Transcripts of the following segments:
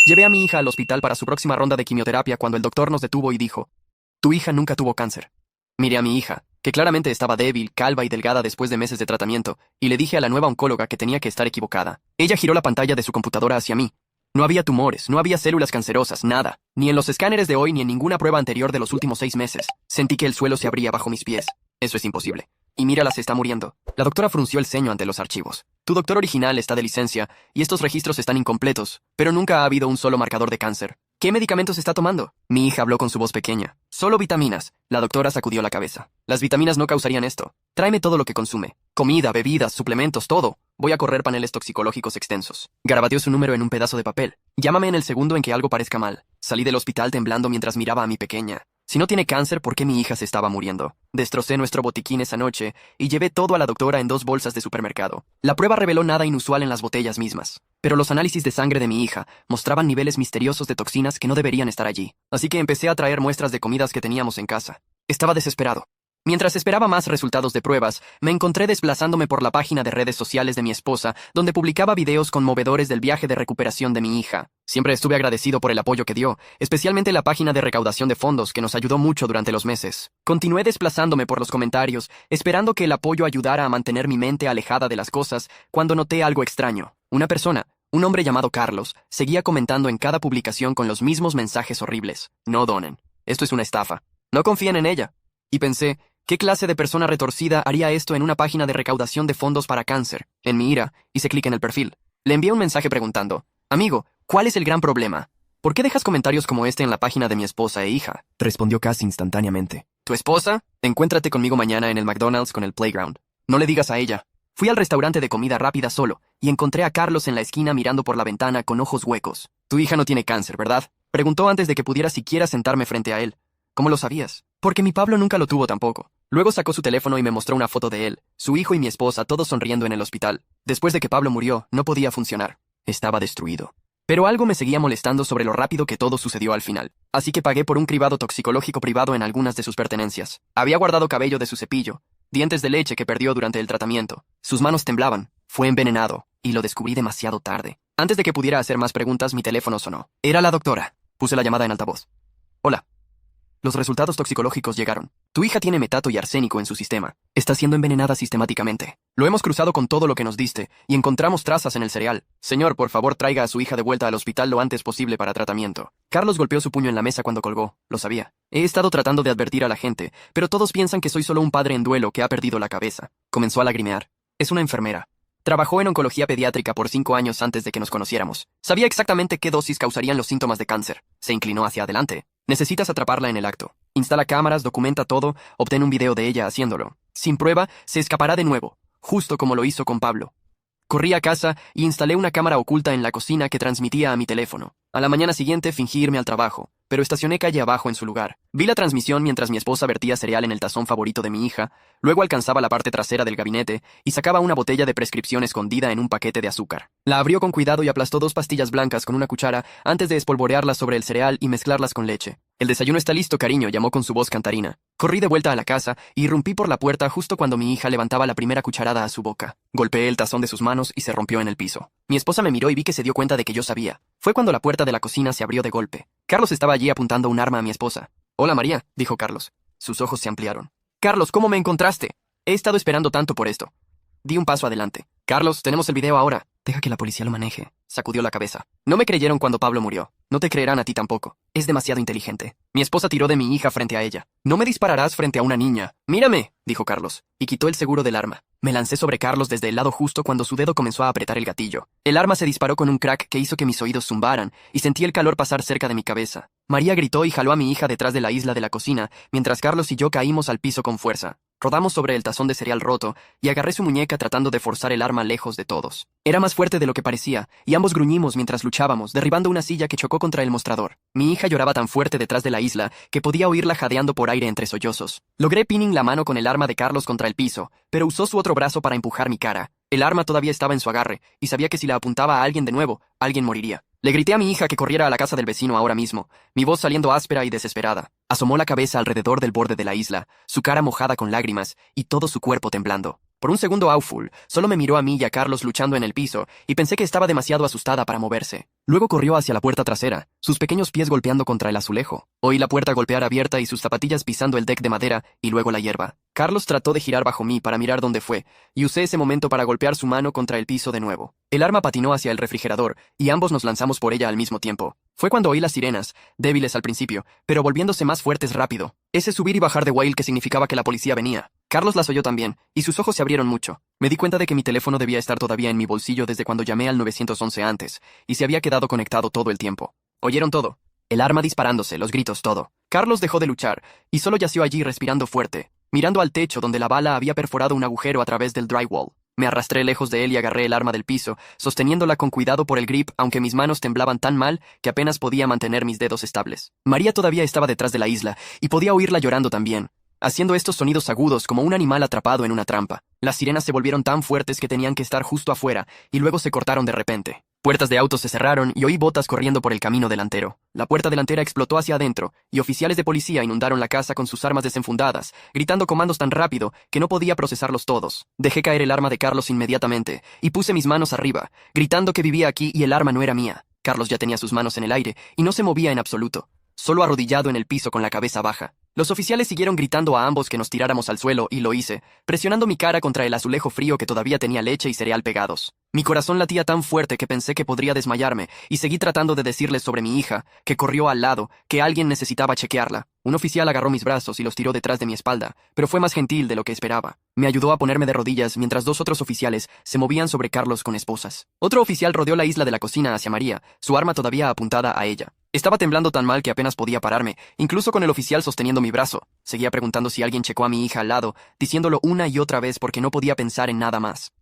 Llevé a mi hija al hospital para su próxima ronda de quimioterapia cuando el doctor nos detuvo y dijo, tu hija nunca tuvo cáncer. Miré a mi hija, que claramente estaba débil, calva y delgada después de meses de tratamiento, y le dije a la nueva oncóloga que tenía que estar equivocada. Ella giró la pantalla de su computadora hacia mí. No había tumores, no había células cancerosas, nada. Ni en los escáneres de hoy ni en ninguna prueba anterior de los últimos 6 meses. Sentí que el suelo se abría bajo mis pies. Eso es imposible. Y mírala, se está muriendo. La doctora frunció el ceño ante los archivos. Tu doctor original está de licencia, y estos registros están incompletos, pero nunca ha habido un solo marcador de cáncer. ¿Qué medicamentos está tomando? Mi hija habló con su voz pequeña. Solo vitaminas. La doctora sacudió la cabeza. Las vitaminas no causarían esto. Tráeme todo lo que consume. Comida, bebidas, suplementos, todo. Voy a correr paneles toxicológicos extensos. Garabateó su número en un pedazo de papel. Llámame en el segundo en que algo parezca mal. Salí del hospital temblando mientras miraba a mi pequeña. Si no tiene cáncer, ¿por qué mi hija se estaba muriendo? Destrocé nuestro botiquín esa noche y llevé todo a la doctora en 2 bolsas de supermercado. La prueba reveló nada inusual en las botellas mismas, pero los análisis de sangre de mi hija mostraban niveles misteriosos de toxinas que no deberían estar allí. Así que empecé a traer muestras de comidas que teníamos en casa. Estaba desesperado. Mientras esperaba más resultados de pruebas, me encontré desplazándome por la página de redes sociales de mi esposa, donde publicaba videos conmovedores del viaje de recuperación de mi hija. Siempre estuve agradecido por el apoyo que dio, especialmente la página de recaudación de fondos que nos ayudó mucho durante los meses. Continué desplazándome por los comentarios, esperando que el apoyo ayudara a mantener mi mente alejada de las cosas, cuando noté algo extraño. Una persona, un hombre llamado Carlos, seguía comentando en cada publicación con los mismos mensajes horribles. No donen. Esto es una estafa. No confíen en ella. Y pensé, ¿qué clase de persona retorcida haría esto en una página de recaudación de fondos para cáncer? En mi ira, hice clic en el perfil. Le envié un mensaje preguntando, amigo, ¿cuál es el gran problema? ¿Por qué dejas comentarios como este en la página de mi esposa e hija? Respondió casi instantáneamente. ¿Tu esposa? Encuéntrate conmigo mañana en el McDonald's con el Playground. No le digas a ella. Fui al restaurante de comida rápida solo, y encontré a Carlos en la esquina mirando por la ventana con ojos huecos. Tu hija no tiene cáncer, ¿verdad? Preguntó antes de que pudiera siquiera sentarme frente a él. ¿Cómo lo sabías? Porque mi Pablo nunca lo tuvo tampoco. Luego sacó su teléfono y me mostró una foto de él, su hijo y mi esposa, todos sonriendo en el hospital. Después de que Pablo murió, no podía funcionar. Estaba destruido. Pero algo me seguía molestando sobre lo rápido que todo sucedió al final. Así que pagué por un cribado toxicológico privado en algunas de sus pertenencias. Había guardado cabello de su cepillo, dientes de leche que perdió durante el tratamiento. Sus manos temblaban. Fue envenenado, y lo descubrí demasiado tarde. Antes de que pudiera hacer más preguntas, mi teléfono sonó. Era la doctora. Puse la llamada en altavoz. Hola. Los resultados toxicológicos llegaron. Tu hija tiene metato y arsénico en su sistema. Está siendo envenenada sistemáticamente. Lo hemos cruzado con todo lo que nos diste, y encontramos trazas en el cereal. Señor, por favor, traiga a su hija de vuelta al hospital lo antes posible para tratamiento. Carlos golpeó su puño en la mesa cuando colgó. Lo sabía. He estado tratando de advertir a la gente, pero todos piensan que soy solo un padre en duelo que ha perdido la cabeza. Comenzó a lagrimear. Es una enfermera. Trabajó en oncología pediátrica por 5 años antes de que nos conociéramos. Sabía exactamente qué dosis causarían los síntomas de cáncer. Se inclinó hacia adelante. Necesitas atraparla en el acto. Instala cámaras, documenta todo, obtén un video de ella haciéndolo. Sin prueba, se escapará de nuevo, justo como lo hizo con Pablo. Corrí a casa y instalé una cámara oculta en la cocina que transmitía a mi teléfono. A la mañana siguiente fingí irme al trabajo, pero estacioné calle abajo en su lugar. Vi la transmisión mientras mi esposa vertía cereal en el tazón favorito de mi hija, luego alcanzaba la parte trasera del gabinete y sacaba una botella de prescripción escondida en un paquete de azúcar. La abrió con cuidado y aplastó 2 pastillas blancas con una cuchara antes de espolvorearlas sobre el cereal y mezclarlas con leche. El desayuno está listo, cariño, llamó con su voz cantarina. Corrí de vuelta a la casa y irrumpí por la puerta justo cuando mi hija levantaba la primera cucharada a su boca. Golpeé el tazón de sus manos y se rompió en el piso. Mi esposa me miró y vi que se dio cuenta de que yo sabía. Fue cuando la puerta de la cocina se abrió de golpe. Carlos estaba allí apuntando un arma a mi esposa. Hola, María, dijo Carlos. Sus ojos se ampliaron. Carlos, ¿cómo me encontraste? He estado esperando tanto por esto. Di un paso adelante. Carlos, tenemos el video ahora. Deja que la policía lo maneje. Sacudió la cabeza. No me creyeron cuando Pablo murió. No te creerán a ti tampoco. Es demasiado inteligente. Mi esposa tiró de mi hija frente a ella. No me dispararás frente a una niña. Mírame, dijo Carlos, y quitó el seguro del arma. Me lancé sobre Carlos desde el lado justo cuando su dedo comenzó a apretar el gatillo. El arma se disparó con un crack que hizo que mis oídos zumbaran, y sentí el calor pasar cerca de mi cabeza. María gritó y jaló a mi hija detrás de la isla de la cocina, mientras Carlos y yo caímos al piso con fuerza. Rodamos sobre el tazón de cereal roto, y agarré su muñeca tratando de forzar el arma lejos de todos. Era más fuerte de lo que parecía, y ambos gruñimos mientras luchábamos, derribando una silla que chocó contra el mostrador. Mi hija lloraba tan fuerte detrás de la isla que podía oírla jadeando por aire entre sollozos. Logré pinning la mano con el arma de Carlos contra el piso, pero usó su otro brazo para empujar mi cara. El arma todavía estaba en su agarre, y sabía que si la apuntaba a alguien de nuevo, alguien moriría. Le grité a mi hija que corriera a la casa del vecino ahora mismo, mi voz saliendo áspera y desesperada. Asomó la cabeza alrededor del borde de la isla, su cara mojada con lágrimas y todo su cuerpo temblando. Por un segundo Awful solo me miró a mí y a Carlos luchando en el piso, y pensé que estaba demasiado asustada para moverse. Luego corrió hacia la puerta trasera, sus pequeños pies golpeando contra el azulejo. Oí la puerta golpear abierta y sus zapatillas pisando el deck de madera, y luego la hierba. Carlos trató de girar bajo mí para mirar dónde fue, y usé ese momento para golpear su mano contra el piso de nuevo. El arma patinó hacia el refrigerador, y ambos nos lanzamos por ella al mismo tiempo. Fue cuando oí las sirenas, débiles al principio, pero volviéndose más fuertes rápido. Ese subir y bajar de Whale que significaba que la policía venía. Carlos las oyó también, y sus ojos se abrieron mucho. Me di cuenta de que mi teléfono debía estar todavía en mi bolsillo desde cuando llamé al 911 antes, y se había quedado conectado todo el tiempo. Oyeron todo. El arma disparándose, los gritos, todo. Carlos dejó de luchar, y solo yació allí respirando fuerte, mirando al techo donde la bala había perforado un agujero a través del drywall. Me arrastré lejos de él y agarré el arma del piso, sosteniéndola con cuidado por el grip, aunque mis manos temblaban tan mal que apenas podía mantener mis dedos estables. María todavía estaba detrás de la isla, y podía oírla llorando también, haciendo estos sonidos agudos como un animal atrapado en una trampa. Las sirenas se volvieron tan fuertes que tenían que estar justo afuera, y luego se cortaron de repente. Puertas de autos se cerraron y oí botas corriendo por el camino delantero. La puerta delantera explotó hacia adentro, y oficiales de policía inundaron la casa con sus armas desenfundadas, gritando comandos tan rápido que no podía procesarlos todos. Dejé caer el arma de Carlos inmediatamente, y puse mis manos arriba, gritando que vivía aquí y el arma no era mía. Carlos ya tenía sus manos en el aire, y no se movía en absoluto, solo arrodillado en el piso con la cabeza baja. Los oficiales siguieron gritando a ambos que nos tiráramos al suelo, y lo hice, presionando mi cara contra el azulejo frío que todavía tenía leche y cereal pegados. Mi corazón latía tan fuerte que pensé que podría desmayarme, y seguí tratando de decirles sobre mi hija, que corrió al lado, que alguien necesitaba chequearla. Un oficial agarró mis brazos y los tiró detrás de mi espalda, pero fue más gentil de lo que esperaba. Me ayudó a ponerme de rodillas mientras dos otros oficiales se movían sobre Carlos con esposas. Otro oficial rodeó la isla de la cocina hacia María, su arma todavía apuntada a ella. Estaba temblando tan mal que apenas podía pararme, incluso con el oficial sosteniendo mi brazo. Seguía preguntando si alguien checó a mi hija al lado, diciéndolo una y otra vez porque no podía pensar en nada más.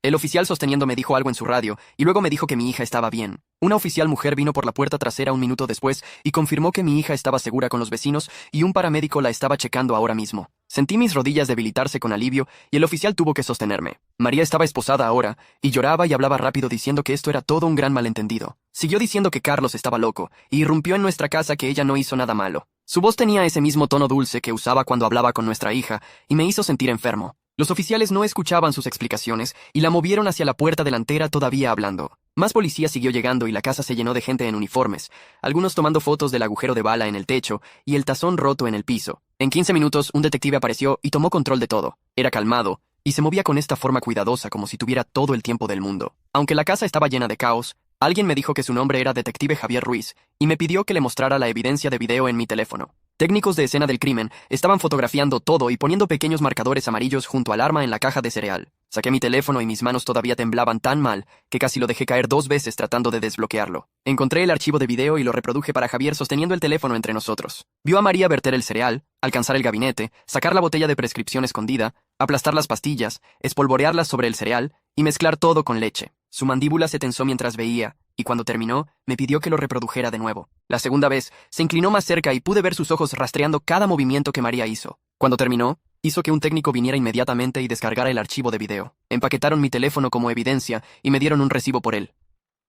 El oficial sosteniendo me dijo algo en su radio, y luego me dijo que mi hija estaba bien. Una oficial mujer vino por la puerta trasera un minuto después y confirmó que mi hija estaba segura con los vecinos y un paramédico la estaba checando ahora mismo. Sentí mis rodillas debilitarse con alivio y el oficial tuvo que sostenerme. María estaba esposada ahora, y lloraba y hablaba rápido diciendo que esto era todo un gran malentendido. Siguió diciendo que Carlos estaba loco, y irrumpió en nuestra casa que ella no hizo nada malo. Su voz tenía ese mismo tono dulce que usaba cuando hablaba con nuestra hija, y me hizo sentir enfermo. Los oficiales no escuchaban sus explicaciones y la movieron hacia la puerta delantera todavía hablando. Más policía siguió llegando y la casa se llenó de gente en uniformes, algunos tomando fotos del agujero de bala en el techo y el tazón roto en el piso. En 15 minutos, un detective apareció y tomó control de todo. Era calmado, y se movía con esta forma cuidadosa como si tuviera todo el tiempo del mundo. Aunque la casa estaba llena de caos, alguien me dijo que su nombre era Detective Javier Ruiz, y me pidió que le mostrara la evidencia de video en mi teléfono. Técnicos de escena del crimen estaban fotografiando todo y poniendo pequeños marcadores amarillos junto al arma en la caja de cereal. Saqué mi teléfono y mis manos todavía temblaban tan mal que casi lo dejé caer 2 veces tratando de desbloquearlo. Encontré el archivo de video y lo reproduje para Javier sosteniendo el teléfono entre nosotros. Vio a María verter el cereal, alcanzar el gabinete, sacar la botella de prescripción escondida, aplastar las pastillas, espolvorearlas sobre el cereal y mezclar todo con leche. Su mandíbula se tensó mientras veía, y cuando terminó, me pidió que lo reprodujera de nuevo. La segunda vez, se inclinó más cerca y pude ver sus ojos rastreando cada movimiento que María hizo. Cuando terminó, hizo que un técnico viniera inmediatamente y descargara el archivo de video. Empaquetaron mi teléfono como evidencia y me dieron un recibo por él.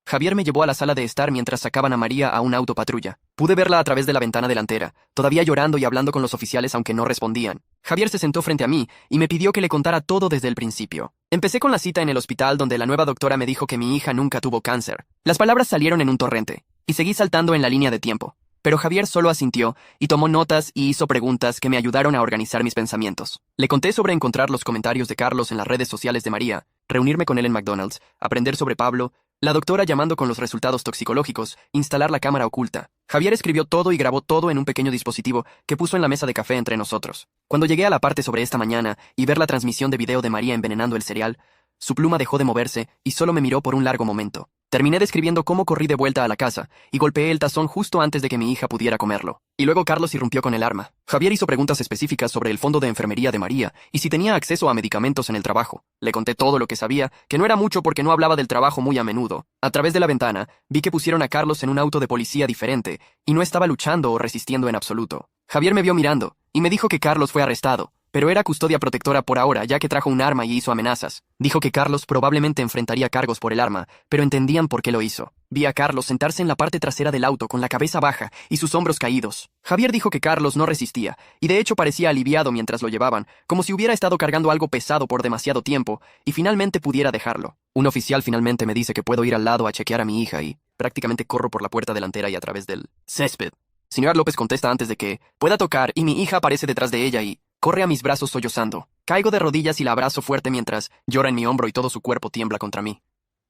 Javier me llevó a la sala de estar mientras sacaban a María a un auto patrulla. Pude verla a través de la ventana delantera, todavía llorando y hablando con los oficiales aunque no respondían. Javier se sentó frente a mí y me pidió que le contara todo desde el principio. Empecé con la cita en el hospital donde la nueva doctora me dijo que mi hija nunca tuvo cáncer. Las palabras salieron en un torrente, y seguí saltando en la línea de tiempo. Pero Javier solo asintió y tomó notas y hizo preguntas que me ayudaron a organizar mis pensamientos. Le conté sobre encontrar los comentarios de Carlos en las redes sociales de María, reunirme con él en McDonald's, aprender sobre Pablo, la doctora llamando con los resultados toxicológicos, instalar la cámara oculta. Javier escribió todo y grabó todo en un pequeño dispositivo que puso en la mesa de café entre nosotros. Cuando llegué a la parte sobre esta mañana y ver la transmisión de video de María envenenando el cereal, su pluma dejó de moverse y solo me miró por un largo momento. Terminé describiendo cómo corrí de vuelta a la casa y golpeé el tazón justo antes de que mi hija pudiera comerlo. Y luego Carlos irrumpió con el arma. Javier hizo preguntas específicas sobre el fondo de enfermería de María y si tenía acceso a medicamentos en el trabajo. Le conté todo lo que sabía, que no era mucho porque no hablaba del trabajo muy a menudo. A través de la ventana, vi que pusieron a Carlos en un auto de policía diferente y no estaba luchando o resistiendo en absoluto. Javier me vio mirando y me dijo que Carlos fue arrestado, pero era custodia protectora por ahora, ya que trajo un arma y hizo amenazas. Dijo que Carlos probablemente enfrentaría cargos por el arma, pero entendían por qué lo hizo. Vi a Carlos sentarse en la parte trasera del auto con la cabeza baja y sus hombros caídos. Javier dijo que Carlos no resistía, y de hecho parecía aliviado mientras lo llevaban, como si hubiera estado cargando algo pesado por demasiado tiempo, y finalmente pudiera dejarlo. Un oficial finalmente me dice que puedo ir al lado a chequear a mi hija y prácticamente corro por la puerta delantera y a través del césped. Señora López contesta antes de que pueda tocar y mi hija aparece detrás de ella y corre a mis brazos sollozando. Caigo de rodillas y la abrazo fuerte mientras llora en mi hombro y todo su cuerpo tiembla contra mí.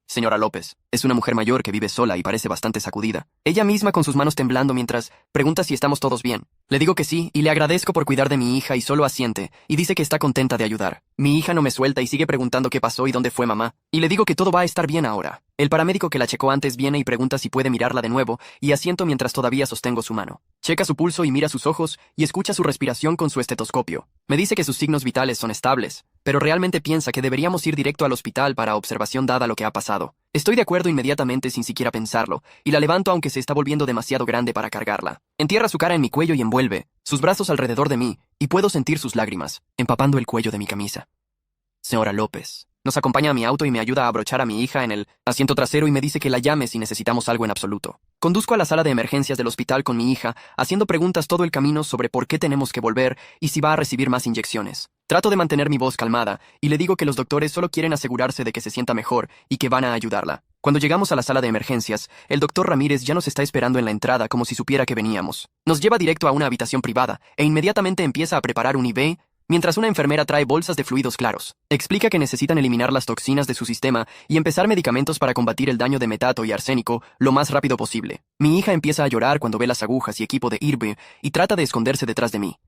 Señora López, es una mujer mayor que vive sola y parece bastante sacudida. Ella misma con sus manos temblando mientras pregunta si estamos todos bien. Le digo que sí y le agradezco por cuidar de mi hija y solo asiente, y dice que está contenta de ayudar. Mi hija no me suelta y sigue preguntando qué pasó y dónde fue mamá, y le digo que todo va a estar bien ahora. El paramédico que la checó antes viene y pregunta si puede mirarla de nuevo, y asiento mientras todavía sostengo su mano. Checa su pulso y mira sus ojos y escucha su respiración con su estetoscopio. Me dice que sus signos vitales son estables, pero realmente piensa que deberíamos ir directo al hospital para observación dada lo que ha pasado. Estoy de acuerdo inmediatamente sin siquiera pensarlo, y la levanto aunque se está volviendo demasiado grande para cargarla. Entierra su cara en mi cuello y envuelve sus brazos alrededor de mí, y puedo sentir sus lágrimas, empapando el cuello de mi camisa. Señora López nos acompaña a mi auto y me ayuda a abrochar a mi hija en el asiento trasero y me dice que la llame si necesitamos algo en absoluto. Conduzco a la sala de emergencias del hospital con mi hija, haciendo preguntas todo el camino sobre por qué tenemos que volver y si va a recibir más inyecciones. Trato de mantener mi voz calmada y le digo que los doctores solo quieren asegurarse de que se sienta mejor y que van a ayudarla. Cuando llegamos a la sala de emergencias, el doctor Ramírez ya nos está esperando en la entrada como si supiera que veníamos. Nos lleva directo a una habitación privada e inmediatamente empieza a preparar un IV, mientras una enfermera trae bolsas de fluidos claros. Explica que necesitan eliminar las toxinas de su sistema y empezar medicamentos para combatir el daño de metato y arsénico lo más rápido posible. Mi hija empieza a llorar cuando ve las agujas y equipo de IRB y trata de esconderse detrás de mí.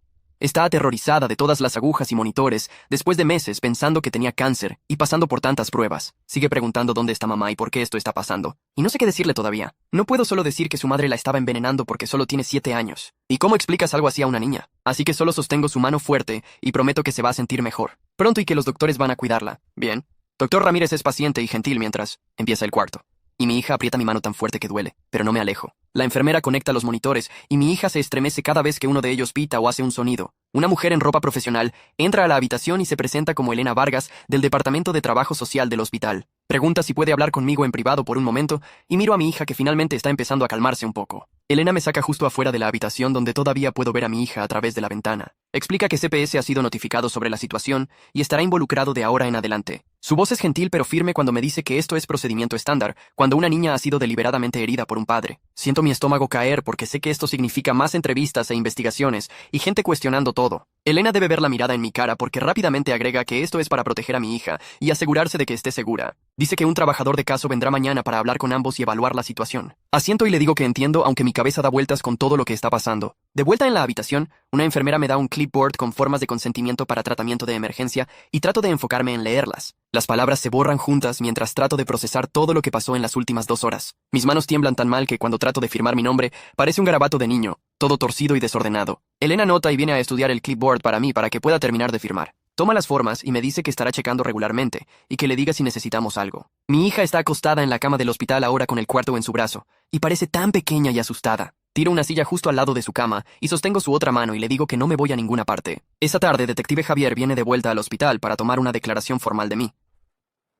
Está aterrorizada de todas las agujas y monitores, después de meses pensando que tenía cáncer y pasando por tantas pruebas. Sigue preguntando dónde está mamá y por qué esto está pasando. Y no sé qué decirle todavía. No puedo solo decir que su madre la estaba envenenando porque solo tiene 7 años. ¿Y cómo explicas algo así a una niña? Así que solo sostengo su mano fuerte y prometo que se va a sentir mejor. Pronto y que los doctores van a cuidarla. Bien. Doctor Ramírez es paciente y gentil mientras empieza el cuarto. Y mi hija aprieta mi mano tan fuerte que duele, pero no me alejo. La enfermera conecta los monitores y mi hija se estremece cada vez que uno de ellos pita o hace un sonido. Una mujer en ropa profesional entra a la habitación y se presenta como Elena Vargas del Departamento de Trabajo Social del hospital. Pregunta si puede hablar conmigo en privado por un momento y miro a mi hija que finalmente está empezando a calmarse un poco. Elena me saca justo afuera de la habitación donde todavía puedo ver a mi hija a través de la ventana. Explica que CPS ha sido notificado sobre la situación y estará involucrado de ahora en adelante. Su voz es gentil pero firme cuando me dice que esto es procedimiento estándar cuando una niña ha sido deliberadamente herida por un padre. Siento mi estómago caer porque sé que esto significa más entrevistas e investigaciones y gente cuestionando todo. Elena debe ver la mirada en mi cara porque rápidamente agrega que esto es para proteger a mi hija y asegurarse de que esté segura. Dice que un trabajador de caso vendrá mañana para hablar con ambos y evaluar la situación. Asiento y le digo que entiendo, aunque mi cabeza da vueltas con todo lo que está pasando. De vuelta en la habitación, una enfermera me da un clipboard con formas de consentimiento para tratamiento de emergencia y trato de enfocarme en leerlas. Las palabras se borran juntas mientras trato de procesar todo lo que pasó en las últimas 2 horas. Mis manos tiemblan tan mal que cuando trato de firmar mi nombre, parece un garabato de niño, todo torcido y desordenado. Elena nota y viene a estudiar el clipboard para mí para que pueda terminar de firmar. Toma las formas y me dice que estará checando regularmente y que le diga si necesitamos algo. Mi hija está acostada en la cama del hospital ahora con el cuarto en su brazo y parece tan pequeña y asustada. Tiro una silla justo al lado de su cama y sostengo su otra mano y le digo que no me voy a ninguna parte. Esa tarde, detective Javier viene de vuelta al hospital para tomar una declaración formal de mí.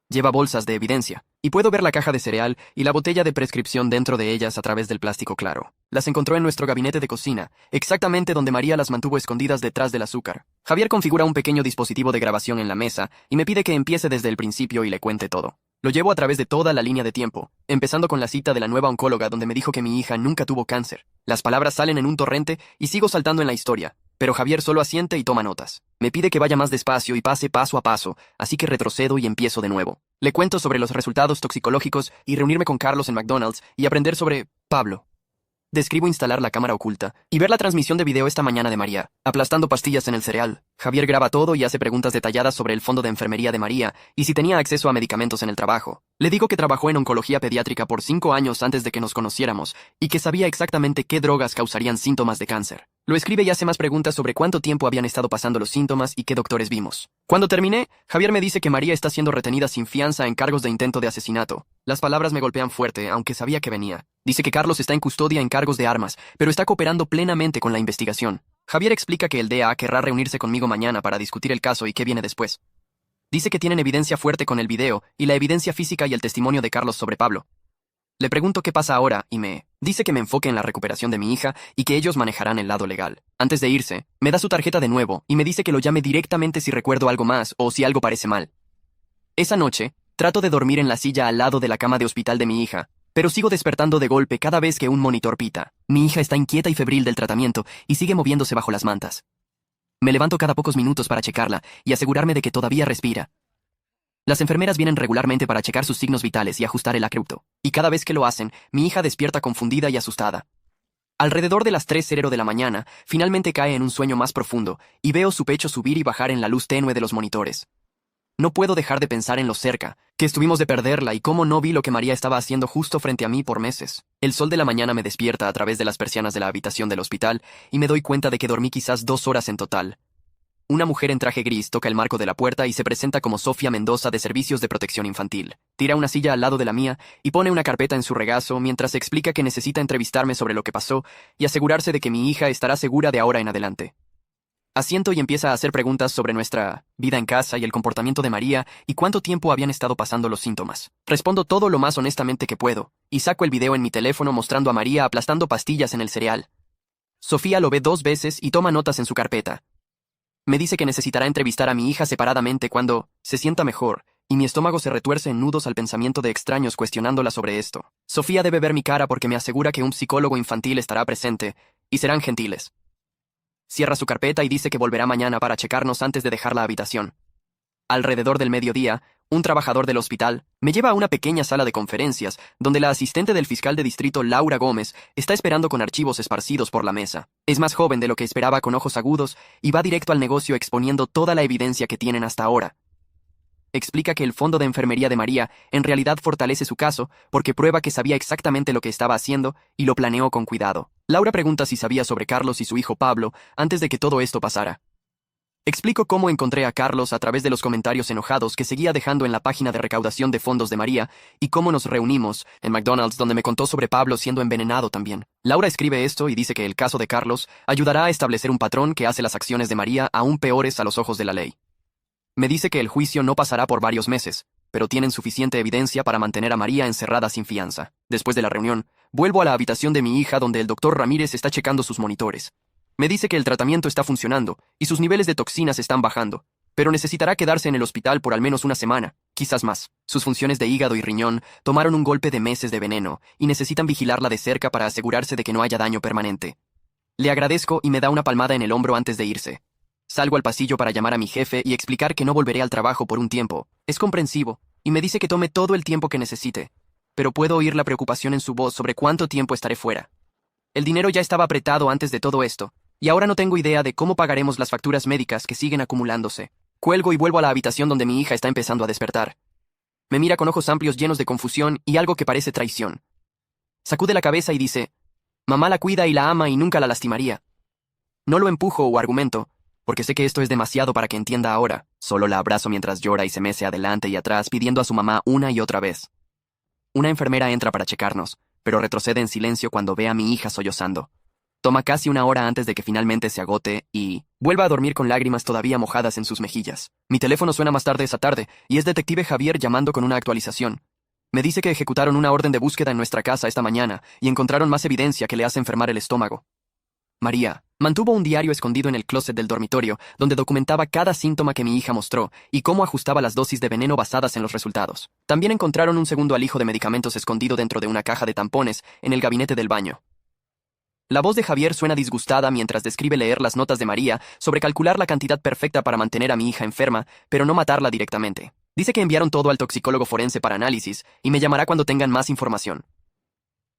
Lleva bolsas de evidencia, y puedo ver la caja de cereal y la botella de prescripción dentro de ellas a través del plástico claro. Las encontró en nuestro gabinete de cocina, exactamente donde María las mantuvo escondidas detrás del azúcar. Javier configura un pequeño dispositivo de grabación en la mesa y me pide que empiece desde el principio y le cuente todo. Lo llevo a través de toda la línea de tiempo, empezando con la cita de la nueva oncóloga donde me dijo que mi hija nunca tuvo cáncer. Las palabras salen en un torrente y sigo saltando en la historia, pero Javier solo asiente y toma notas. Me pide que vaya más despacio y pase paso a paso, así que retrocedo y empiezo de nuevo. Le cuento sobre los resultados toxicológicos y reunirme con Carlos en McDonald's y aprender sobre Pablo. Describo instalar la cámara oculta y ver la transmisión de video esta mañana de María, aplastando pastillas en el cereal. Javier graba todo y hace preguntas detalladas sobre el fondo de enfermería de María y si tenía acceso a medicamentos en el trabajo. Le digo que trabajó en oncología pediátrica por 5 años antes de que nos conociéramos y que sabía exactamente qué drogas causarían síntomas de cáncer. Lo escribe y hace más preguntas sobre cuánto tiempo habían estado pasando los síntomas y qué doctores vimos. Cuando terminé, Javier me dice que María está siendo retenida sin fianza en cargos de intento de asesinato. Las palabras me golpean fuerte, aunque sabía que venía. Dice que Carlos está en custodia en cargos de armas, pero está cooperando plenamente con la investigación. Javier explica que el DEA querrá reunirse conmigo mañana para discutir el caso y qué viene después. Dice que tienen evidencia fuerte con el video y la evidencia física y el testimonio de Carlos sobre Pablo. Le pregunto qué pasa ahora y me dice que me enfoque en la recuperación de mi hija y que ellos manejarán el lado legal. Antes de irse, me da su tarjeta de nuevo y me dice que lo llame directamente si recuerdo algo más o si algo parece mal. Esa noche, trato de dormir en la silla al lado de la cama de hospital de mi hija, pero sigo despertando de golpe cada vez que un monitor pita. Mi hija está inquieta y febril del tratamiento y sigue moviéndose bajo las mantas. Me levanto cada pocos minutos para checarla y asegurarme de que todavía respira. Las enfermeras vienen regularmente para checar sus signos vitales y ajustar el acreuto, y cada vez que lo hacen, mi hija despierta confundida y asustada. Alrededor de las 3:00 de la mañana, finalmente cae en un sueño más profundo, y veo su pecho subir y bajar en la luz tenue de los monitores. No puedo dejar de pensar en lo cerca, que estuvimos de perderla y cómo no vi lo que María estaba haciendo justo frente a mí por meses. El sol de la mañana me despierta a través de las persianas de la habitación del hospital, y me doy cuenta de que dormí quizás 2 horas en total. Una mujer en traje gris toca el marco de la puerta y se presenta como Sofía Mendoza de Servicios de Protección Infantil. Tira una silla al lado de la mía y pone una carpeta en su regazo mientras explica que necesita entrevistarme sobre lo que pasó y asegurarse de que mi hija estará segura de ahora en adelante. Asiento y empieza a hacer preguntas sobre nuestra vida en casa y el comportamiento de María y cuánto tiempo habían estado pasando los síntomas. Respondo todo lo más honestamente que puedo y saco el video en mi teléfono mostrando a María aplastando pastillas en el cereal. Sofía lo ve 2 veces y toma notas en su carpeta. Me dice que necesitará entrevistar a mi hija separadamente cuando se sienta mejor, y mi estómago se retuerce en nudos al pensamiento de extraños cuestionándola sobre esto. Sofía debe ver mi cara porque me asegura que un psicólogo infantil estará presente, y serán gentiles. Cierra su carpeta y dice que volverá mañana para checarnos antes de dejar la habitación. Alrededor del mediodía, un trabajador del hospital me lleva a una pequeña sala de conferencias donde la asistente del fiscal de distrito Laura Gómez está esperando con archivos esparcidos por la mesa. Es más joven de lo que esperaba, con ojos agudos, y va directo al negocio exponiendo toda la evidencia que tienen hasta ahora. Explica que el fondo de enfermería de María en realidad fortalece su caso porque prueba que sabía exactamente lo que estaba haciendo y lo planeó con cuidado. Laura pregunta si sabía sobre Carlos y su hijo Pablo antes de que todo esto pasara. Explico cómo encontré a Carlos a través de los comentarios enojados que seguía dejando en la página de recaudación de fondos de María y cómo nos reunimos en McDonald's, donde me contó sobre Pablo siendo envenenado también. Laura escribe esto y dice que el caso de Carlos ayudará a establecer un patrón que hace las acciones de María aún peores a los ojos de la ley. Me dice que el juicio no pasará por varios meses, pero tienen suficiente evidencia para mantener a María encerrada sin fianza. Después de la reunión, vuelvo a la habitación de mi hija donde el doctor Ramírez está checando sus monitores. Me dice que el tratamiento está funcionando y sus niveles de toxinas están bajando, pero necesitará quedarse en el hospital por al menos una semana, quizás más. Sus funciones de hígado y riñón tomaron un golpe de meses de veneno y necesitan vigilarla de cerca para asegurarse de que no haya daño permanente. Le agradezco y me da una palmada en el hombro antes de irse. Salgo al pasillo para llamar a mi jefe y explicar que no volveré al trabajo por un tiempo. Es comprensivo y me dice que tome todo el tiempo que necesite, pero puedo oír la preocupación en su voz sobre cuánto tiempo estaré fuera. El dinero ya estaba apretado antes de todo esto, y ahora no tengo idea de cómo pagaremos las facturas médicas que siguen acumulándose. Cuelgo y vuelvo a la habitación donde mi hija está empezando a despertar. Me mira con ojos amplios llenos de confusión y algo que parece traición. Sacude la cabeza y dice: «Mamá la cuida y la ama y nunca la lastimaría». No lo empujo o argumento, porque sé que esto es demasiado para que entienda ahora. Solo la abrazo mientras llora y se mece adelante y atrás pidiendo a su mamá una y otra vez. Una enfermera entra para checarnos, pero retrocede en silencio cuando ve a mi hija sollozando. Toma casi una hora antes de que finalmente se agote y vuelva a dormir con lágrimas todavía mojadas en sus mejillas. Mi teléfono suena más tarde esa tarde y es detective Javier llamando con una actualización. Me dice que ejecutaron una orden de búsqueda en nuestra casa esta mañana y encontraron más evidencia que le hace enfermar el estómago. María mantuvo un diario escondido en el closet del dormitorio donde documentaba cada síntoma que mi hija mostró y cómo ajustaba las dosis de veneno basadas en los resultados. También encontraron un segundo alijo de medicamentos escondido dentro de una caja de tampones en el gabinete del baño. La voz de Javier suena disgustada mientras describe leer las notas de María sobre calcular la cantidad perfecta para mantener a mi hija enferma, pero no matarla directamente. Dice que enviaron todo al toxicólogo forense para análisis y me llamará cuando tengan más información.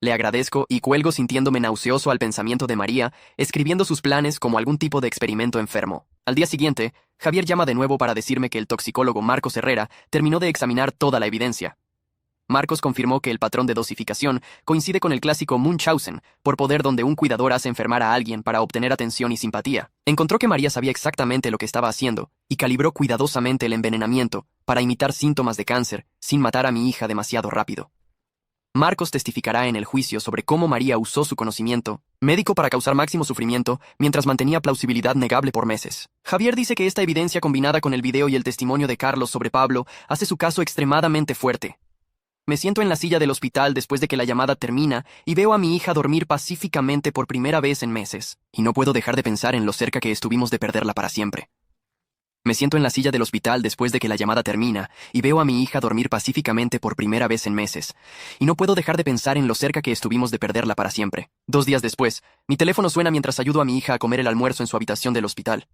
Le agradezco y cuelgo sintiéndome nauseoso al pensamiento de María, escribiendo sus planes como algún tipo de experimento enfermo. Al día siguiente, Javier llama de nuevo para decirme que el toxicólogo Marcos Herrera terminó de examinar toda la evidencia. Marcos confirmó que el patrón de dosificación coincide con el clásico Munchausen, por poder donde un cuidador hace enfermar a alguien para obtener atención y simpatía. Encontró que María sabía exactamente lo que estaba haciendo y calibró cuidadosamente el envenenamiento para imitar síntomas de cáncer sin matar a mi hija demasiado rápido. Marcos testificará en el juicio sobre cómo María usó su conocimiento médico para causar máximo sufrimiento mientras mantenía plausibilidad negable por meses. Javier dice que esta evidencia combinada con el video y el testimonio de Carlos sobre Pablo hace su caso extremadamente fuerte. Me siento en la silla del hospital después de que la llamada termina y veo a mi hija dormir pacíficamente por primera vez en meses, y no puedo dejar de pensar en lo cerca que estuvimos de perderla para siempre. Me siento en la silla del hospital después de que la llamada termina y veo a mi hija dormir pacíficamente por primera vez en meses, y no puedo dejar de pensar en lo cerca que estuvimos de perderla para siempre. 2 días después, mi teléfono suena mientras ayudo a mi hija a comer el almuerzo en su habitación del hospital.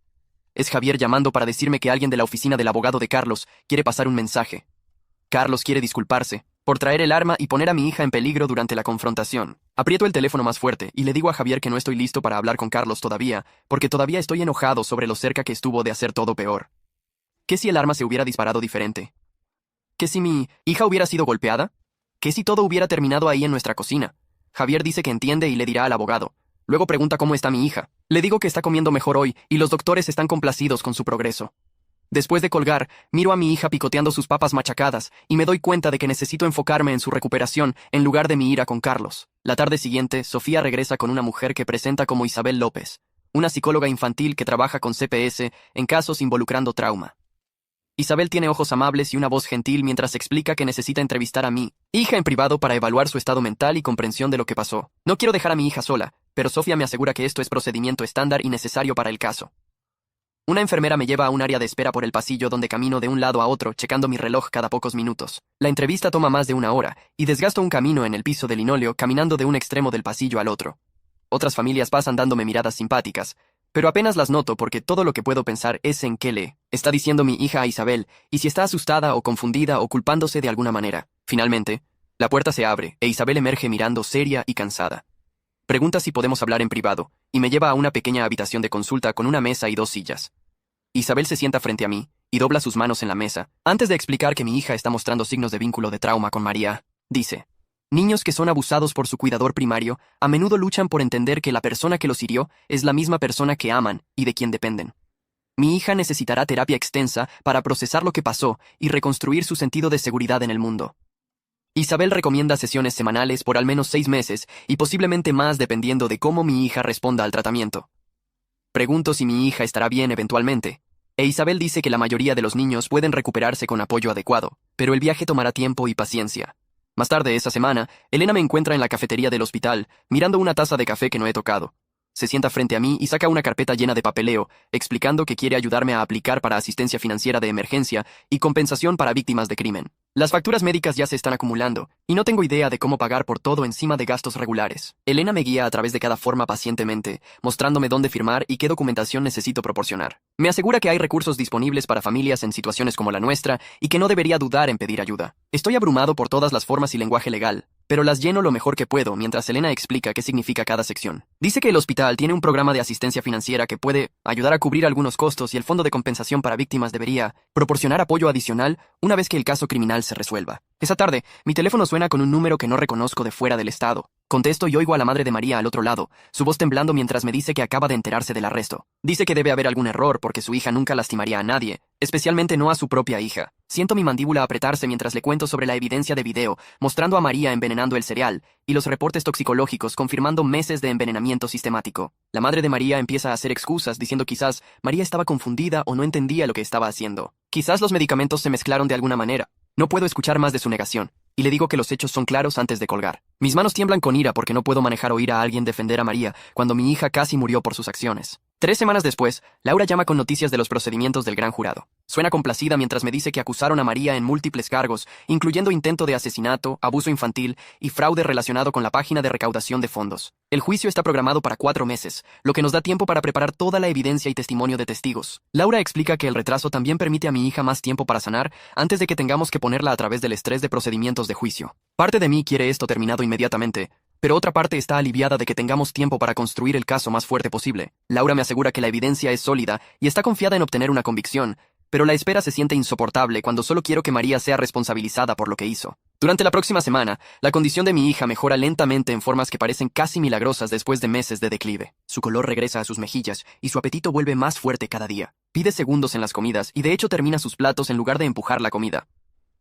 Es Javier llamando para decirme que alguien de la oficina del abogado de Carlos quiere pasar un mensaje. Carlos quiere disculparse por traer el arma y poner a mi hija en peligro durante la confrontación. Aprieto el teléfono más fuerte y le digo a Javier que no estoy listo para hablar con Carlos todavía, porque todavía estoy enojado sobre lo cerca que estuvo de hacer todo peor. ¿Qué si el arma se hubiera disparado diferente? ¿Qué si mi hija hubiera sido golpeada? ¿Qué si todo hubiera terminado ahí en nuestra cocina? Javier dice que entiende y le dirá al abogado. Luego pregunta cómo está mi hija. Le digo que está comiendo mejor hoy y los doctores están complacidos con su progreso. Después de colgar, miro a mi hija picoteando sus papas machacadas y me doy cuenta de que necesito enfocarme en su recuperación en lugar de mi ira con Carlos. La tarde siguiente, Sofía regresa con una mujer que presenta como Isabel López, una psicóloga infantil que trabaja con CPS en casos involucrando trauma. Isabel tiene ojos amables y una voz gentil mientras explica que necesita entrevistar a mi hija en privado para evaluar su estado mental y comprensión de lo que pasó. No quiero dejar a mi hija sola, pero Sofía me asegura que esto es procedimiento estándar y necesario para el caso. Una enfermera me lleva a un área de espera por el pasillo donde camino de un lado a otro checando mi reloj cada pocos minutos. La entrevista toma más de 1 hora y desgasto un camino en el piso de linóleo caminando de un extremo del pasillo al otro. Otras familias pasan dándome miradas simpáticas, pero apenas las noto porque todo lo que puedo pensar es en qué le está diciendo mi hija a Isabel y si está asustada o confundida o culpándose de alguna manera. Finalmente, la puerta se abre e Isabel emerge mirando seria y cansada. Pregunta si podemos hablar en privado y me lleva a una pequeña habitación de consulta con una mesa y 2 sillas. Isabel se sienta frente a mí y dobla sus manos en la mesa. Antes de explicar que mi hija está mostrando signos de vínculo de trauma con María, dice: niños que son abusados por su cuidador primario a menudo luchan por entender que la persona que los hirió es la misma persona que aman y de quien dependen. Mi hija necesitará terapia extensa para procesar lo que pasó y reconstruir su sentido de seguridad en el mundo. Isabel recomienda sesiones semanales por al menos 6 meses y posiblemente más dependiendo de cómo mi hija responda al tratamiento. Pregunto si mi hija estará bien eventualmente, e Isabel dice que la mayoría de los niños pueden recuperarse con apoyo adecuado, pero el viaje tomará tiempo y paciencia. Más tarde esa semana, Elena me encuentra en la cafetería del hospital, mirando una taza de café que no he tocado. Se sienta frente a mí y saca una carpeta llena de papeleo, explicando que quiere ayudarme a aplicar para asistencia financiera de emergencia y compensación para víctimas de crimen. Las facturas médicas ya se están acumulando, y no tengo idea de cómo pagar por todo encima de gastos regulares. Elena me guía a través de cada forma pacientemente, mostrándome dónde firmar y qué documentación necesito proporcionar. Me asegura que hay recursos disponibles para familias en situaciones como la nuestra y que no debería dudar en pedir ayuda. Estoy abrumado por todas las formas y lenguaje legal, pero las lleno lo mejor que puedo mientras Elena explica qué significa cada sección. Dice que el hospital tiene un programa de asistencia financiera que puede ayudar a cubrir algunos costos y el fondo de compensación para víctimas debería proporcionar apoyo adicional una vez que el caso criminal se resuelva. Esa tarde, mi teléfono suena con un número que no reconozco de fuera del estado. Contesto y oigo a la madre de María al otro lado, su voz temblando mientras me dice que acaba de enterarse del arresto. Dice que debe haber algún error porque su hija nunca lastimaría a nadie, especialmente no a su propia hija. Siento mi mandíbula apretarse mientras le cuento sobre la evidencia de video, mostrando a María envenenando el cereal, y los reportes toxicológicos confirmando meses de envenenamiento sistemático. La madre de María empieza a hacer excusas diciendo quizás María estaba confundida o no entendía lo que estaba haciendo. Quizás los medicamentos se mezclaron de alguna manera. No puedo escuchar más de su negación, y le digo que los hechos son claros antes de colgar. Mis manos tiemblan con ira porque no puedo manejar oír a alguien defender a María cuando mi hija casi murió por sus acciones. 3 semanas después, Laura llama con noticias de los procedimientos del gran jurado. Suena complacida mientras me dice que acusaron a María en múltiples cargos, incluyendo intento de asesinato, abuso infantil y fraude relacionado con la página de recaudación de fondos. El juicio está programado para 4 meses, lo que nos da tiempo para preparar toda la evidencia y testimonio de testigos. Laura explica que el retraso también permite a mi hija más tiempo para sanar antes de que tengamos que ponerla a través del estrés de procedimientos de juicio. Parte de mí quiere esto terminado inmediatamente, pero otra parte está aliviada de que tengamos tiempo para construir el caso más fuerte posible. Laura me asegura que la evidencia es sólida y está confiada en obtener una convicción, pero la espera se siente insoportable cuando solo quiero que María sea responsabilizada por lo que hizo. Durante la próxima semana, la condición de mi hija mejora lentamente en formas que parecen casi milagrosas después de meses de declive. Su color regresa a sus mejillas y su apetito vuelve más fuerte cada día. Pide segundos en las comidas y de hecho termina sus platos en lugar de empujar la comida.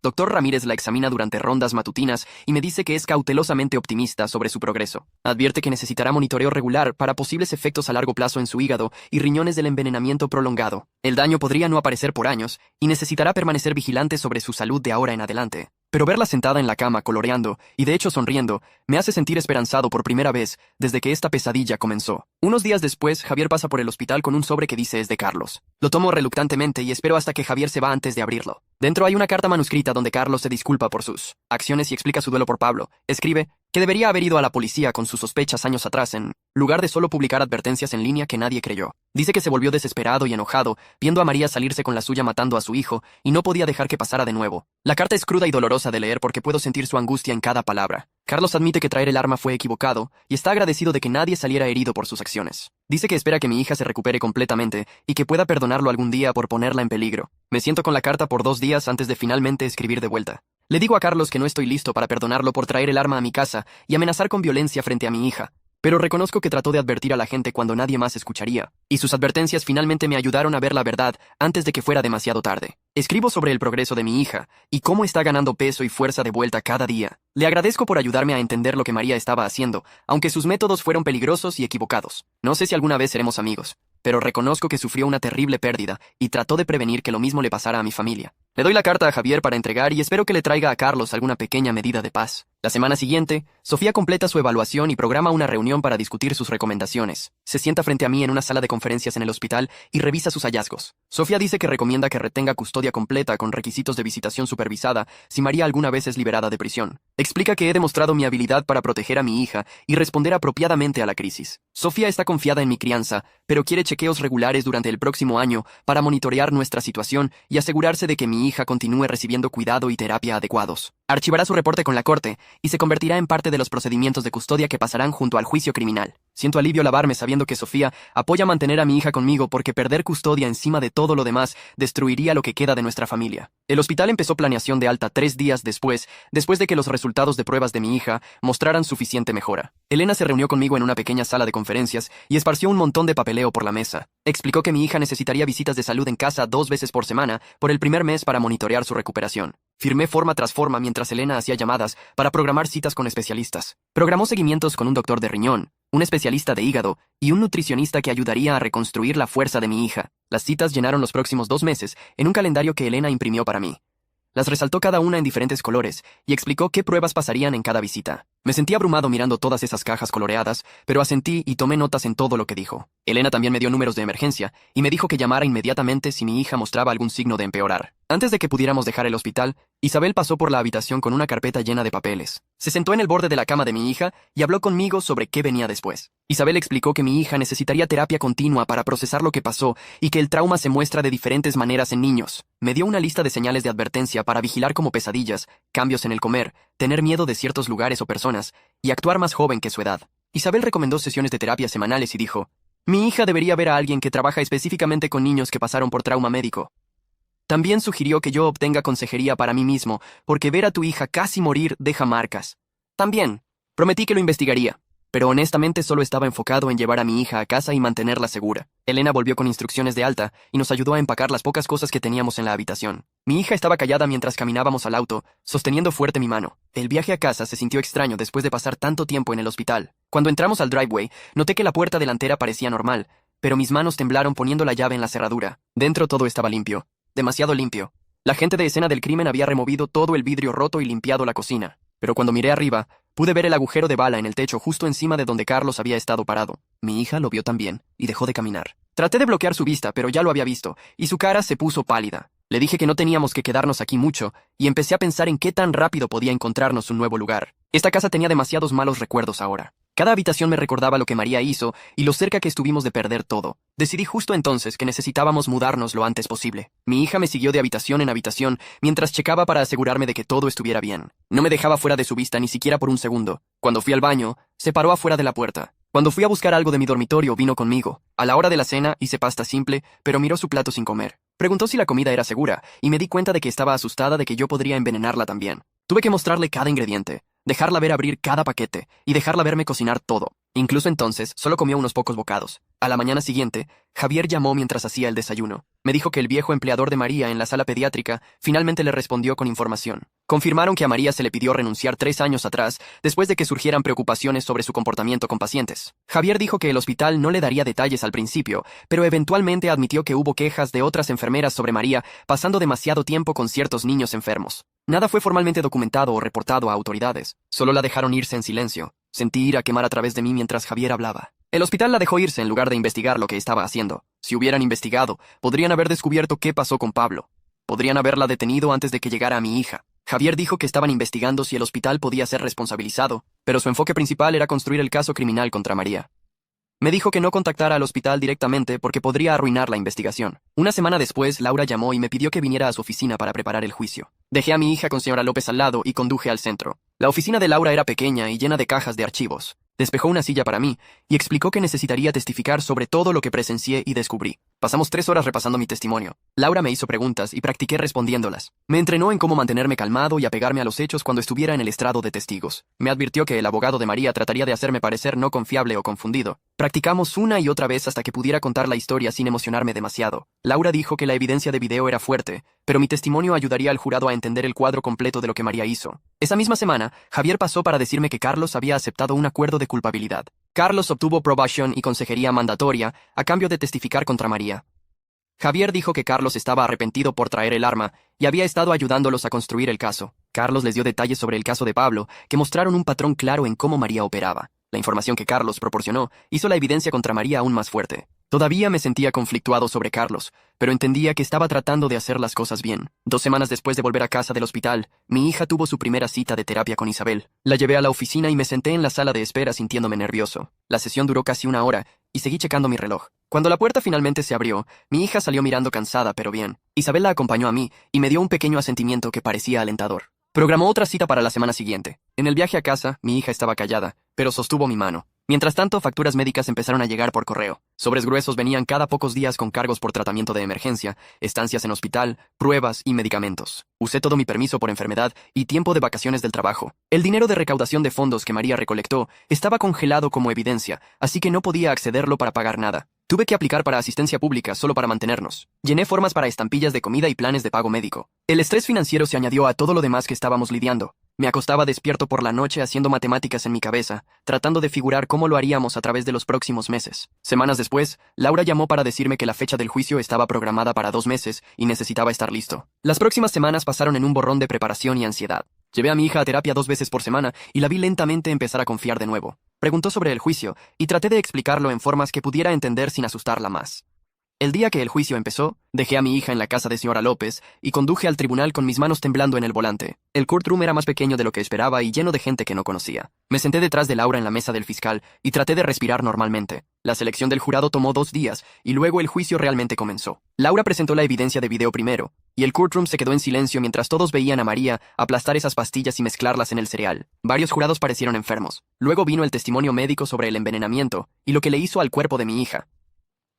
Dr. Ramírez la examina durante rondas matutinas y me dice que es cautelosamente optimista sobre su progreso. Advierte que necesitará monitoreo regular para posibles efectos a largo plazo en su hígado y riñones del envenenamiento prolongado. El daño podría no aparecer por años y necesitará permanecer vigilante sobre su salud de ahora en adelante. Pero verla sentada en la cama coloreando, y de hecho sonriendo, me hace sentir esperanzado por primera vez desde que esta pesadilla comenzó. Unos días después, Javier pasa por el hospital con un sobre que dice es de Carlos. Lo tomo reluctantemente y espero hasta que Javier se va antes de abrirlo. Dentro hay una carta manuscrita donde Carlos se disculpa por sus acciones y explica su duelo por Pablo. Escribe que debería haber ido a la policía con sus sospechas años atrás en lugar de solo publicar advertencias en línea que nadie creyó. Dice que se volvió desesperado y enojado, viendo a María salirse con la suya matando a su hijo, y no podía dejar que pasara de nuevo. La carta es cruda y dolorosa de leer porque puedo sentir su angustia en cada palabra. Carlos admite que traer el arma fue equivocado, y está agradecido de que nadie saliera herido por sus acciones. Dice que espera que mi hija se recupere completamente, y que pueda perdonarlo algún día por ponerla en peligro. Me siento con la carta por 2 días antes de finalmente escribir de vuelta. Le digo a Carlos que no estoy listo para perdonarlo por traer el arma a mi casa y amenazar con violencia frente a mi hija. Pero reconozco que trató de advertir a la gente cuando nadie más escucharía, y sus advertencias finalmente me ayudaron a ver la verdad antes de que fuera demasiado tarde. Escribo sobre el progreso de mi hija, y cómo está ganando peso y fuerza de vuelta cada día. Le agradezco por ayudarme a entender lo que María estaba haciendo, aunque sus métodos fueron peligrosos y equivocados. No sé si alguna vez seremos amigos, pero reconozco que sufrió una terrible pérdida, y trató de prevenir que lo mismo le pasara a mi familia. Le doy la carta a Javier para entregar y espero que le traiga a Carlos alguna pequeña medida de paz. La semana siguiente, Sofía completa su evaluación y programa una reunión para discutir sus recomendaciones. Se sienta frente a mí en una sala de conferencias en el hospital y revisa sus hallazgos. Sofía dice que recomienda que retenga custodia completa con requisitos de visitación supervisada si María alguna vez es liberada de prisión. Explica que he demostrado mi habilidad para proteger a mi hija y responder apropiadamente a la crisis. Sofía está confiada en mi crianza, pero quiere chequeos regulares durante el próximo año para monitorear nuestra situación y asegurarse de que mi hija continúe recibiendo cuidado y terapia adecuados. Archivará su reporte con la corte y se convertirá en parte de los procedimientos de custodia que pasarán junto al juicio criminal. Siento alivio lavarme sabiendo que Sofía apoya mantener a mi hija conmigo porque perder custodia encima de todo lo demás destruiría lo que queda de nuestra familia. El hospital empezó planeación de alta 3 días después de que los resultados de pruebas de mi hija mostraran suficiente mejora. Elena se reunió conmigo en una pequeña sala de conferencias y esparció un montón de papeleo por la mesa. Explicó que mi hija necesitaría visitas de salud en casa 2 veces por semana por el primer mes para monitorear su recuperación. Firmé forma tras forma mientras Elena hacía llamadas para programar citas con especialistas. Programó seguimientos con un doctor de riñón, un especialista de hígado y un nutricionista que ayudaría a reconstruir la fuerza de mi hija. Las citas llenaron los próximos 2 meses en un calendario que Elena imprimió para mí. Las resaltó cada una en diferentes colores y explicó qué pruebas pasarían en cada visita. Me sentí abrumado mirando todas esas cajas coloreadas, pero asentí y tomé notas en todo lo que dijo. Elena también me dio números de emergencia y me dijo que llamara inmediatamente si mi hija mostraba algún signo de empeorar. Antes de que pudiéramos dejar el hospital, Isabel pasó por la habitación con una carpeta llena de papeles. Se sentó en el borde de la cama de mi hija y habló conmigo sobre qué venía después. Isabel explicó que mi hija necesitaría terapia continua para procesar lo que pasó y que el trauma se muestra de diferentes maneras en niños. Me dio una lista de señales de advertencia para vigilar como pesadillas, cambios en el comer, tener miedo de ciertos lugares o personas y actuar más joven que su edad. Isabel recomendó sesiones de terapia semanales y dijo, mi hija debería ver a alguien que trabaja específicamente con niños que pasaron por trauma médico. También sugirió que yo obtenga consejería para mí mismo, porque ver a tu hija casi morir deja marcas. También, prometí que lo investigaría, pero honestamente solo estaba enfocado en llevar a mi hija a casa y mantenerla segura. Elena volvió con instrucciones de alta y nos ayudó a empacar las pocas cosas que teníamos en la habitación. Mi hija estaba callada mientras caminábamos al auto, sosteniendo fuerte mi mano. El viaje a casa se sintió extraño después de pasar tanto tiempo en el hospital. Cuando entramos al driveway, noté que la puerta delantera parecía normal, pero mis manos temblaron poniendo la llave en la cerradura. Dentro todo estaba limpio. Demasiado limpio. La gente de escena del crimen había removido todo el vidrio roto y limpiado la cocina. Pero cuando miré arriba, pude ver el agujero de bala en el techo justo encima de donde Carlos había estado parado. Mi hija lo vio también, y dejó de caminar. Traté de bloquear su vista, pero ya lo había visto, y su cara se puso pálida. Le dije que no teníamos que quedarnos aquí mucho, y empecé a pensar en qué tan rápido podía encontrarnos un nuevo lugar. Esta casa tenía demasiados malos recuerdos ahora. Cada habitación me recordaba lo que María hizo y lo cerca que estuvimos de perder todo. Decidí justo entonces que necesitábamos mudarnos lo antes posible. Mi hija me siguió de habitación en habitación mientras checaba para asegurarme de que todo estuviera bien. No me dejaba fuera de su vista ni siquiera por un segundo. Cuando fui al baño, se paró afuera de la puerta. Cuando fui a buscar algo de mi dormitorio, vino conmigo. A la hora de la cena, hice pasta simple, pero miró su plato sin comer. Preguntó si la comida era segura, y me di cuenta de que estaba asustada de que yo podría envenenarla también. Tuve que mostrarle cada ingrediente, dejarla ver abrir cada paquete y dejarla verme cocinar todo. Incluso entonces, solo comió unos pocos bocados. A la mañana siguiente, Javier llamó mientras hacía el desayuno. Me dijo que el viejo empleador de María en la sala pediátrica finalmente le respondió con información. Confirmaron que a María se le pidió renunciar 3 años atrás, después de que surgieran preocupaciones sobre su comportamiento con pacientes. Javier dijo que el hospital no le daría detalles al principio, pero eventualmente admitió que hubo quejas de otras enfermeras sobre María pasando demasiado tiempo con ciertos niños enfermos. Nada fue formalmente documentado o reportado a autoridades. Solo la dejaron irse en silencio. Sentí ira quemar a través de mí mientras Javier hablaba. El hospital la dejó irse en lugar de investigar lo que estaba haciendo. Si hubieran investigado, podrían haber descubierto qué pasó con Pablo. Podrían haberla detenido antes de que llegara a mi hija. Javier dijo que estaban investigando si el hospital podía ser responsabilizado, pero su enfoque principal era construir el caso criminal contra María. Me dijo que no contactara al hospital directamente porque podría arruinar la investigación. Una semana después, Laura llamó y me pidió que viniera a su oficina para preparar el juicio. Dejé a mi hija con señora López al lado y conduje al centro. La oficina de Laura era pequeña y llena de cajas de archivos. Despejó una silla para mí y explicó que necesitaría testificar sobre todo lo que presencié y descubrí. Pasamos 3 horas repasando mi testimonio. Laura me hizo preguntas y practiqué respondiéndolas. Me entrenó en cómo mantenerme calmado y apegarme a los hechos cuando estuviera en el estrado de testigos. Me advirtió que el abogado de María trataría de hacerme parecer no confiable o confundido. Practicamos una y otra vez hasta que pudiera contar la historia sin emocionarme demasiado. Laura dijo que la evidencia de video era fuerte, pero mi testimonio ayudaría al jurado a entender el cuadro completo de lo que María hizo. Esa misma semana, Javier pasó para decirme que Carlos había aceptado un acuerdo de culpabilidad. Carlos obtuvo probation y consejería mandatoria a cambio de testificar contra María. Javier dijo que Carlos estaba arrepentido por traer el arma y había estado ayudándolos a construir el caso. Carlos les dio detalles sobre el caso de Pablo, que mostraron un patrón claro en cómo María operaba. La información que Carlos proporcionó hizo la evidencia contra María aún más fuerte. Todavía me sentía conflictuado sobre Carlos, pero entendía que estaba tratando de hacer las cosas bien. 2 semanas después de volver a casa del hospital, mi hija tuvo su primera cita de terapia con Isabel. La llevé a la oficina y me senté en la sala de espera sintiéndome nervioso. La sesión duró casi 1 hora y seguí checando mi reloj. Cuando la puerta finalmente se abrió, mi hija salió mirando cansada pero bien. Isabel la acompañó a mí y me dio un pequeño asentimiento que parecía alentador. Programó otra cita para la semana siguiente. En el viaje a casa, mi hija estaba callada, pero sostuvo mi mano. Mientras tanto, facturas médicas empezaron a llegar por correo. Sobres gruesos venían cada pocos días con cargos por tratamiento de emergencia, estancias en hospital, pruebas y medicamentos. Usé todo mi permiso por enfermedad y tiempo de vacaciones del trabajo. El dinero de recaudación de fondos que María recolectó estaba congelado como evidencia, así que no podía accederlo para pagar nada. Tuve que aplicar para asistencia pública solo para mantenernos. Llené formas para estampillas de comida y planes de pago médico. El estrés financiero se añadió a todo lo demás que estábamos lidiando. Me acostaba despierto por la noche haciendo matemáticas en mi cabeza, tratando de figurar cómo lo haríamos a través de los próximos meses. Semanas después, Laura llamó para decirme que la fecha del juicio estaba programada para 2 meses y necesitaba estar listo. Las próximas semanas pasaron en un borrón de preparación y ansiedad. Llevé a mi hija a terapia 2 veces por semana y la vi lentamente empezar a confiar de nuevo. Preguntó sobre el juicio y traté de explicarlo en formas que pudiera entender sin asustarla más. El día que el juicio empezó, dejé a mi hija en la casa de señora López y conduje al tribunal con mis manos temblando en el volante. El courtroom era más pequeño de lo que esperaba y lleno de gente que no conocía. Me senté detrás de Laura en la mesa del fiscal y traté de respirar normalmente. La selección del jurado tomó 2 días y luego el juicio realmente comenzó. Laura presentó la evidencia de video primero, y el courtroom se quedó en silencio mientras todos veían a María aplastar esas pastillas y mezclarlas en el cereal. Varios jurados parecieron enfermos. Luego vino el testimonio médico sobre el envenenamiento y lo que le hizo al cuerpo de mi hija.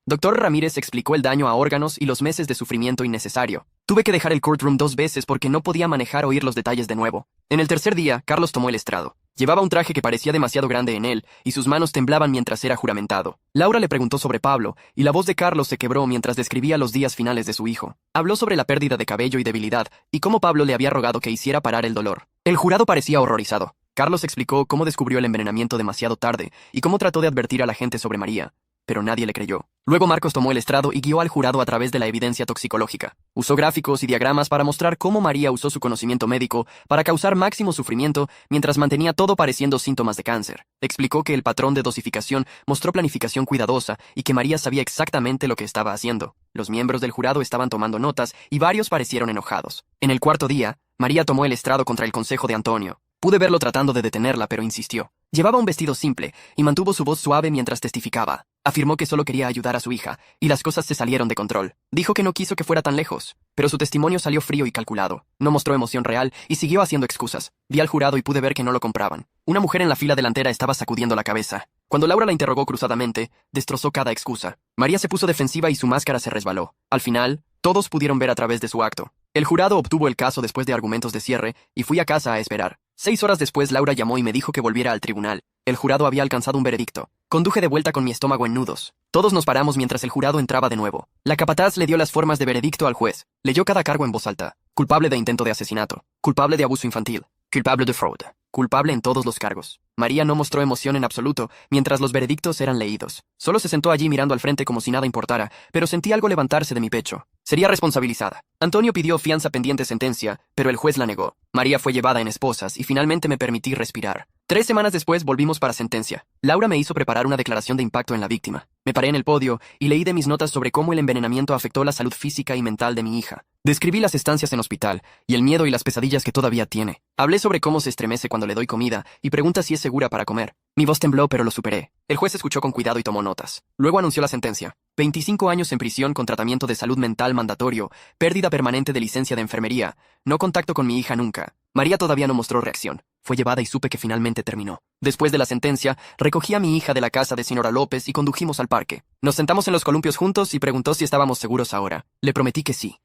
Dr. Ramírez explicó el daño a órganos y los meses de sufrimiento innecesario. Tuve que dejar el courtroom 2 veces porque no podía manejar o oír los detalles de nuevo. En el tercer día, Carlos tomó el estrado. Llevaba un traje que parecía demasiado grande en él, y sus manos temblaban mientras era juramentado. Laura le preguntó sobre Pablo, y la voz de Carlos se quebró mientras describía los días finales de su hijo. Habló sobre la pérdida de cabello y debilidad, y cómo Pablo le había rogado que hiciera parar el dolor. El jurado parecía horrorizado. Carlos explicó cómo descubrió el envenenamiento demasiado tarde, y cómo trató de advertir a la gente sobre María. Pero nadie le creyó. Luego Marcos tomó el estrado y guió al jurado a través de la evidencia toxicológica. Usó gráficos y diagramas para mostrar cómo María usó su conocimiento médico para causar máximo sufrimiento mientras mantenía todo pareciendo síntomas de cáncer. Explicó que el patrón de dosificación mostró planificación cuidadosa y que María sabía exactamente lo que estaba haciendo. Los miembros del jurado estaban tomando notas y varios parecieron enojados. En el cuarto día, María tomó el estrado contra el consejo de Antonio. Pude verlo tratando de detenerla, pero insistió. Llevaba un vestido simple y mantuvo su voz suave mientras testificaba. Afirmó que solo quería ayudar a su hija, y las cosas se salieron de control. Dijo que no quiso que fuera tan lejos, pero su testimonio salió frío y calculado. No mostró emoción real y siguió haciendo excusas. Vi al jurado y pude ver que no lo compraban. Una mujer en la fila delantera estaba sacudiendo la cabeza. Cuando Laura la interrogó cruzadamente, destrozó cada excusa. María se puso defensiva y su máscara se resbaló. Al final, todos pudieron ver a través de su acto. El jurado obtuvo el caso después de argumentos de cierre y fui a casa a esperar. 6 horas después, Laura llamó y me dijo que volviera al tribunal. El jurado había alcanzado un veredicto. Conduje de vuelta con mi estómago en nudos. Todos nos paramos mientras el jurado entraba de nuevo. La capataz le dio las formas de veredicto al juez. Leyó cada cargo en voz alta. Culpable de intento de asesinato. Culpable de abuso infantil. Culpable de fraude. Culpable en todos los cargos. María no mostró emoción en absoluto mientras los veredictos eran leídos. Solo se sentó allí mirando al frente como si nada importara, pero sentí algo levantarse de mi pecho. Sería responsabilizada. Antonio pidió fianza pendiente sentencia, pero el juez la negó. María fue llevada en esposas y finalmente me permití respirar. 3 semanas después volvimos para sentencia. Laura me hizo preparar una declaración de impacto en la víctima. Me paré en el podio y leí de mis notas sobre cómo el envenenamiento afectó la salud física y mental de mi hija. Describí las estancias en hospital y el miedo y las pesadillas que todavía tiene. Hablé sobre cómo se estremece cuando le doy comida y pregunta si es segura para comer. Mi voz tembló, pero lo superé. El juez escuchó con cuidado y tomó notas. Luego anunció la sentencia. 25 años en prisión con tratamiento de salud mental mandatorio, pérdida permanente de licencia de enfermería, no contacto con mi hija nunca. María todavía no mostró reacción. Fue llevada y supe que finalmente terminó. Después de la sentencia, recogí a mi hija de la casa de señora López y condujimos al parque. Nos sentamos en los columpios juntos y preguntó si estábamos seguros ahora. Le prometí que sí.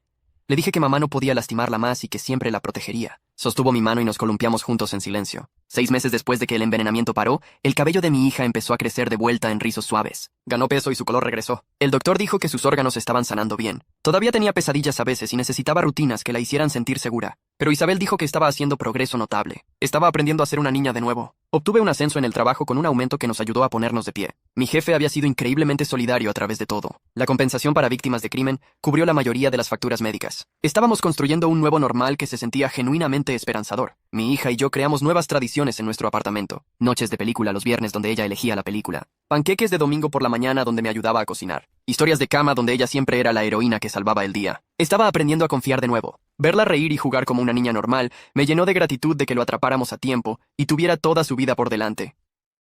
Le dije que mamá no podía lastimarla más y que siempre la protegería. Sostuvo mi mano y nos columpiamos juntos en silencio. 6 meses después de que el envenenamiento paró, el cabello de mi hija empezó a crecer de vuelta en rizos suaves. Ganó peso y su color regresó. El doctor dijo que sus órganos estaban sanando bien. Todavía tenía pesadillas a veces y necesitaba rutinas que la hicieran sentir segura. Pero Isabel dijo que estaba haciendo progreso notable. Estaba aprendiendo a ser una niña de nuevo. Obtuve un ascenso en el trabajo con un aumento que nos ayudó a ponernos de pie. Mi jefe había sido increíblemente solidario a través de todo. La compensación para víctimas de crimen cubrió la mayoría de las facturas médicas. Estábamos construyendo un nuevo normal que se sentía genuinamente esperanzador. Mi hija y yo creamos nuevas tradiciones en nuestro apartamento. Noches de película los viernes donde ella elegía la película. Panqueques de domingo por la mañana donde me ayudaba a cocinar. Historias de cama donde ella siempre era la heroína que salvaba el día. Estaba aprendiendo a confiar de nuevo. Verla reír y jugar como una niña normal me llenó de gratitud de que lo atrapáramos a tiempo y tuviera toda su vida por delante.